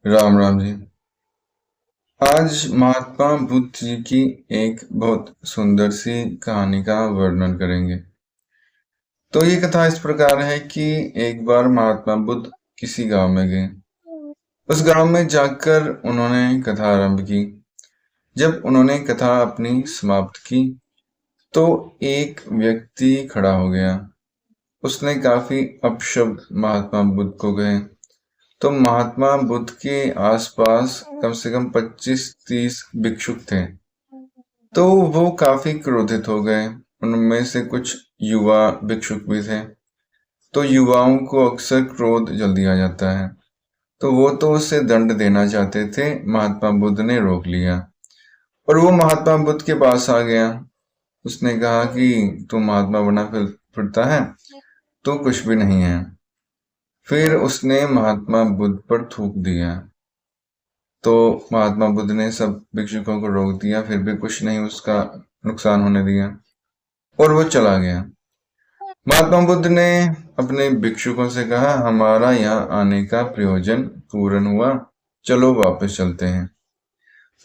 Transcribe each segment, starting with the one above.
राम राम जी। आज महात्मा बुद्ध जी की एक बहुत सुंदर सी कहानी का वर्णन करेंगे। तो ये कथा इस प्रकार है कि एक बार महात्मा बुद्ध किसी गांव में गए। उस गांव में जाकर उन्होंने कथा आरंभ की। जब उन्होंने कथा अपनी समाप्त की तो एक व्यक्ति खड़ा हो गया। उसने काफी अपशब्द महात्मा बुद्ध को कहे। तो महात्मा बुद्ध के आसपास कम से कम 25-30 भिक्षुक थे। तो वो काफी क्रोधित हो गए। उनमें से कुछ युवा भिक्षुक भी थे। तो युवाओं को अक्सर क्रोध जल्दी आ जाता है। तो वो तो उसे दंड देना चाहते थे। महात्मा बुद्ध ने रोक लिया और वो महात्मा बुद्ध के पास आ गया। उसने कहा कि तू महात्मा बना फिरता है, तू कुछ भी नहीं है। फिर उसने महात्मा बुद्ध पर थूक दिया। तो महात्मा बुद्ध ने सब भिक्षुकों को रोक दिया, फिर भी कुछ नहीं उसका नुकसान होने दिया और वो चला गया। महात्मा बुद्ध ने अपने भिक्षुकों से कहा, हमारा यहाँ आने का प्रयोजन पूर्ण हुआ, चलो वापस चलते हैं।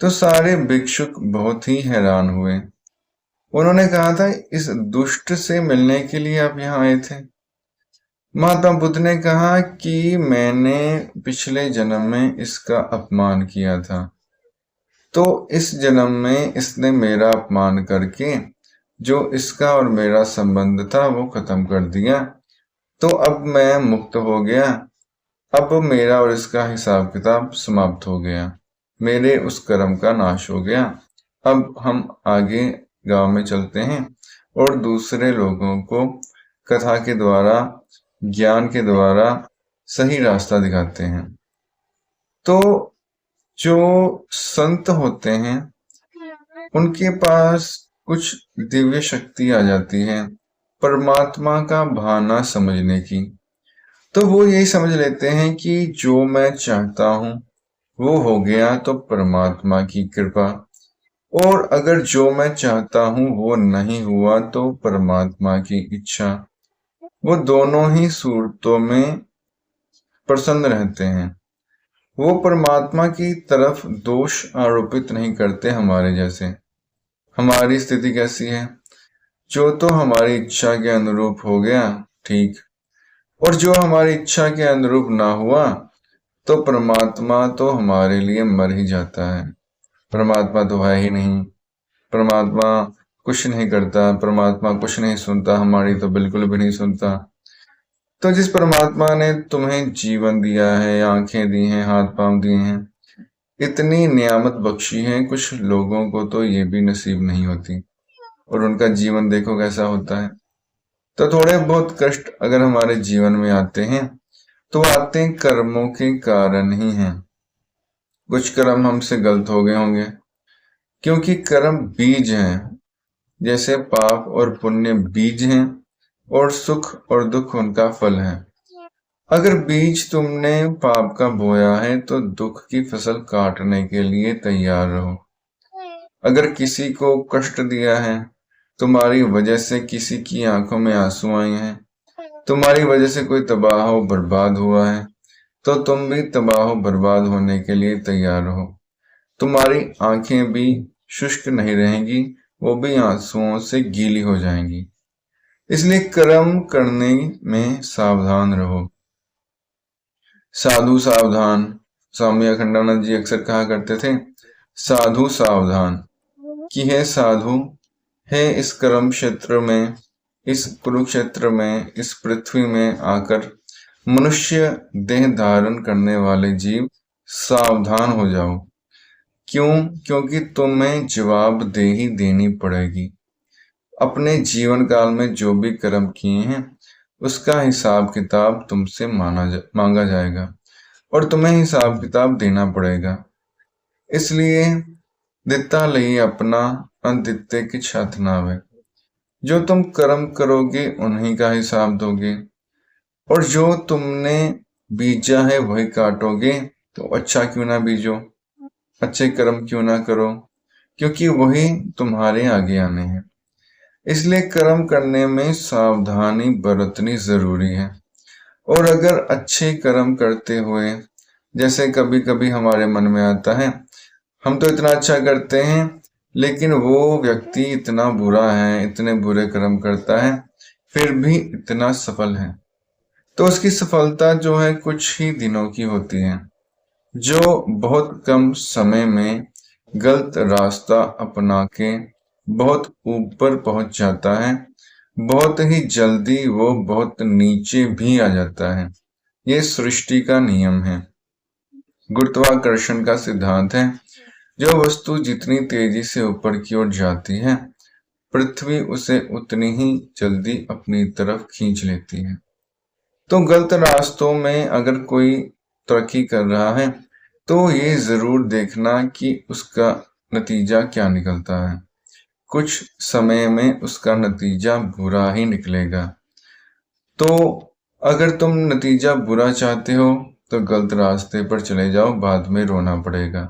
तो सारे भिक्षुक बहुत ही हैरान हुए। उन्होंने कहा था, इस दुष्ट से मिलने के लिए आप यहाँ आए थे? महात्मा बुद्ध ने कहा कि मैंने पिछले जन्म में इसका अपमान किया था, तो इस जन्म में इसने मेरा अपमान करके जो इसका और मेरा संबंध था वो खत्म कर दिया। तो अब मैं मुक्त हो गया। अब मेरा और इसका हिसाब किताब समाप्त हो गया। मेरे उस कर्म का नाश हो गया। अब हम आगे गांव में चलते हैं और दूसरे लोगों को कथा के द्वारा, ज्ञान के द्वारा सही रास्ता दिखाते हैं। तो जो संत होते हैं उनके पास कुछ दिव्य शक्ति आ जाती है परमात्मा का भाना समझने की। तो वो यही समझ लेते हैं कि जो मैं चाहता हूं वो हो गया तो परमात्मा की कृपा, और अगर जो मैं चाहता हूं वो नहीं हुआ तो परमात्मा की इच्छा। वो दोनों ही सूरतों में प्रसन्न रहते हैं। वो परमात्मा की तरफ दोष आरोपित नहीं करते हमारे जैसे। हमारी स्थिति कैसी है? जो तो हमारी इच्छा के अनुरूप हो गया, ठीक, और जो हमारी इच्छा के अनुरूप ना हुआ तो परमात्मा तो हमारे लिए मर ही जाता है। परमात्मा तो है ही नहीं। परमात्मा कुछ नहीं करता, परमात्मा कुछ नहीं सुनता, हमारी तो बिल्कुल भी नहीं सुनता। तो जिस परमात्मा ने तुम्हें जीवन दिया है, आंखें दी हैं, हाथ पांव दिए हैं, इतनी नियामत बख्शी है, कुछ लोगों को तो ये भी नसीब नहीं होती और उनका जीवन देखो कैसा होता है। तो थोड़े बहुत कष्ट अगर हमारे जीवन में आते हैं तो आते हैं कर्मों के कारण ही हैं। कुछ कर्म हमसे गलत हो गए होंगे, क्योंकि कर्म बीज हैं। जैसे पाप और पुण्य बीज हैं और सुख और दुख उनका फल है। अगर बीज तुमने पाप का बोया है तो दुख की फसल काटने के लिए तैयार रहो। अगर किसी को कष्ट दिया है, तुम्हारी वजह से किसी की आंखों में आंसू आए हैं, तुम्हारी वजह से कोई तबाह हो बर्बाद हुआ है, तो तुम भी तबाह बर्बाद होने के लिए तैयार रहो। तुम्हारी आंखें भी शुष्क नहीं रहेंगी, वो भी आंसुओं से गीली हो जाएंगी। इसलिए कर्म करने में सावधान रहो। साधु सावधान। स्वामी अखंडानंद जी अक्सर कहा करते थे, साधु सावधान। कि है साधु, है इस कर्म क्षेत्र में, इस कुरुक्षेत्र में, इस पृथ्वी में आकर मनुष्य देह धारण करने वाले जीव, सावधान हो जाओ। क्यों? क्योंकि तुम्हें जवाबदेही देनी पड़ेगी। अपने जीवन काल में जो भी कर्म किए हैं उसका हिसाब किताब तुमसे मांगा जाएगा और तुम्हें हिसाब किताब देना पड़ेगा। इसलिए दिता लई अपना, अनदित्ते की छत नावे। जो तुम कर्म करोगे उन्हीं का हिसाब दोगे, और जो तुमने बीजा है वही काटोगे। तो अच्छा क्यों ना बीजो, अच्छे कर्म क्यों ना करो, क्योंकि वही तुम्हारे आगे आने हैं। इसलिए कर्म करने में सावधानी बरतनी जरूरी है। और अगर अच्छे कर्म करते हुए जैसे कभी कभी हमारे मन में आता है, हम तो इतना अच्छा करते हैं लेकिन वो व्यक्ति इतना बुरा है, इतने बुरे कर्म करता है, फिर भी इतना सफल है। तो उसकी सफलता जो है कुछ ही दिनों की होती है। जो बहुत कम समय में गलत रास्ता अपना के बहुत ऊपर पहुंच जाता है, बहुत ही जल्दी वो बहुत नीचे भी आ जाता है। ये सृष्टि का नियम है, गुरुत्वाकर्षण का सिद्धांत है। जो वस्तु जितनी तेजी से ऊपर की ओर जाती है, पृथ्वी उसे उतनी ही जल्दी अपनी तरफ खींच लेती है। तो गलत रास्तों में अगर कोई तरक्की कर रहा है, तो ये जरूर देखना कि उसका नतीजा क्या निकलता है। कुछ समय में उसका नतीजा बुरा ही निकलेगा। तो अगर तुम नतीजा बुरा चाहते हो तो गलत रास्ते पर चले जाओ, बाद में रोना पड़ेगा।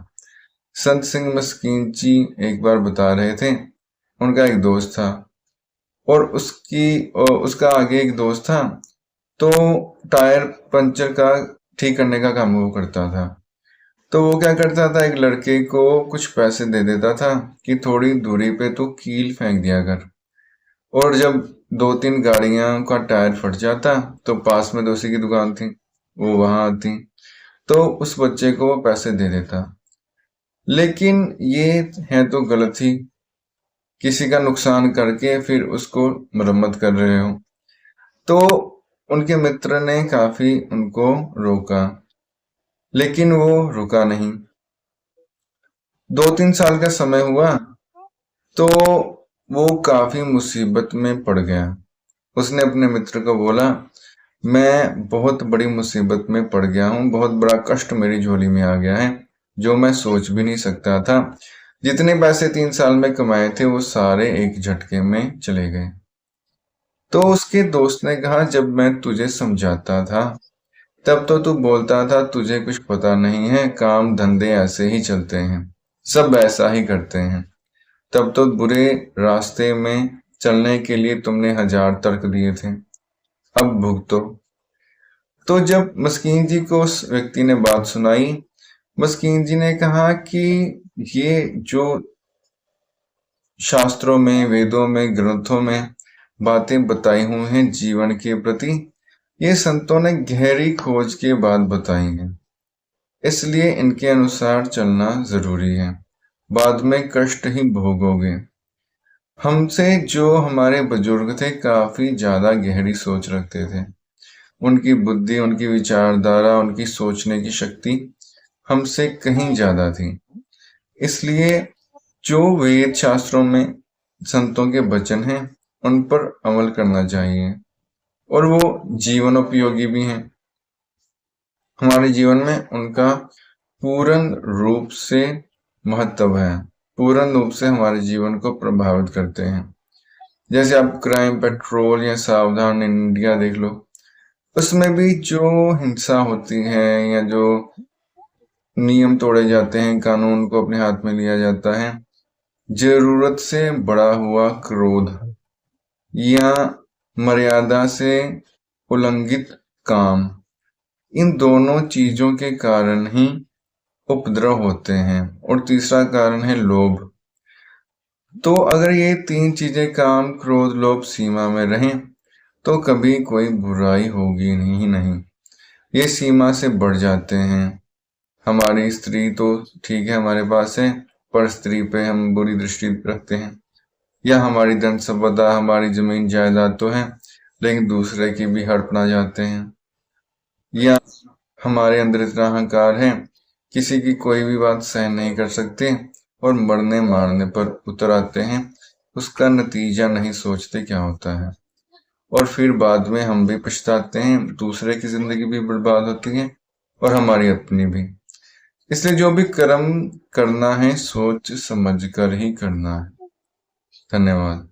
संत सिंह मस्कीन जी एक बार बता रहे थे, उनका एक दोस्त था और उसका आगे एक दोस्त था। तो टायर पंचर का ठीक करने का काम वो करता था। तो वो क्या करता था, एक लड़के को कुछ पैसे दे देता था कि थोड़ी दूरी पे तू कील फेंक दिया कर। और जब दो तीन गाड़ियां का टायर फट जाता तो पास में दोषी की दुकान थी, वो वहां आती, तो उस बच्चे को वो पैसे दे देता। लेकिन ये है तो गलत ही, किसी का नुकसान करके फिर उसको मरम्मत कर रहे हो। तो उनके मित्र ने काफी उनको रोका, लेकिन वो रुका नहीं। 2-3 साल का समय हुआ तो वो काफी मुसीबत में पड़ गया। उसने अपने मित्र को बोला, मैं बहुत बड़ी मुसीबत में पड़ गया हूँ, बहुत बड़ा कष्ट मेरी झोली में आ गया है, जो मैं सोच भी नहीं सकता था। जितने पैसे 3 साल में कमाए थे वो सारे एक झटके में चले गए। तो उसके दोस्त ने कहा, जब मैं तुझे समझाता था तब तो तू बोलता था तुझे कुछ पता नहीं है, काम धंधे ऐसे ही चलते हैं, सब ऐसा ही करते हैं। तब तो बुरे रास्ते में चलने के लिए तुमने 1000 तर्क दिए थे, अब भुगतो। तो जब मस्कीन जी को उस व्यक्ति ने बात सुनाई, मस्कीन जी ने कहा कि ये जो शास्त्रों में, वेदों में, ग्रंथों में बातें बताई हुई हैं जीवन के प्रति, ये संतों ने गहरी खोज के बाद बताई हैं, इसलिए इनके अनुसार चलना जरूरी है, बाद में कष्ट ही भोगोगे। हमसे जो हमारे बुजुर्ग थे काफी ज्यादा गहरी सोच रखते थे, उनकी बुद्धि, उनकी विचारधारा, उनकी सोचने की शक्ति हमसे कहीं ज्यादा थी। इसलिए जो वेद शास्त्रों में संतों के वचन हैं उन पर अमल करना चाहिए, और वो जीवनोपयोगी भी हैं। हमारे जीवन में उनका पूर्ण रूप से महत्व है, पूर्ण रूप से हमारे जीवन को प्रभावित करते हैं। जैसे आप क्राइम पेट्रोल या सावधान इंडिया देख लो, उसमें भी जो हिंसा होती है या जो नियम तोड़े जाते हैं, कानून को अपने हाथ में लिया जाता है, जरूरत से बड़ा हुआ क्रोध या मर्यादा से उल्लंघित काम, इन दोनों चीजों के कारण ही उपद्रव होते हैं। और तीसरा कारण है लोभ। तो अगर ये 3 चीजें, काम, क्रोध, लोभ, सीमा में रहें तो कभी कोई बुराई होगी नहीं। ये सीमा से बढ़ जाते हैं। हमारी स्त्री तो ठीक है हमारे पास है, पर स्त्री पे हम बुरी दृष्टि रखते हैं, या हमारी धन संपदा, हमारी जमीन जायदाद तो है लेकिन दूसरे की भी हड़पना जाते हैं, या हमारे अंदर इतना अहंकार है किसी की कोई भी बात सहन नहीं कर सकते और मरने मारने पर उतर आते हैं, उसका नतीजा नहीं सोचते क्या होता है, और फिर बाद में हम भी पछताते हैं, दूसरे की जिंदगी भी बर्बाद होती है और हमारी अपनी भी। इसलिए जो भी कर्म करना है सोच समझ कर ही करना है। धन्यवाद।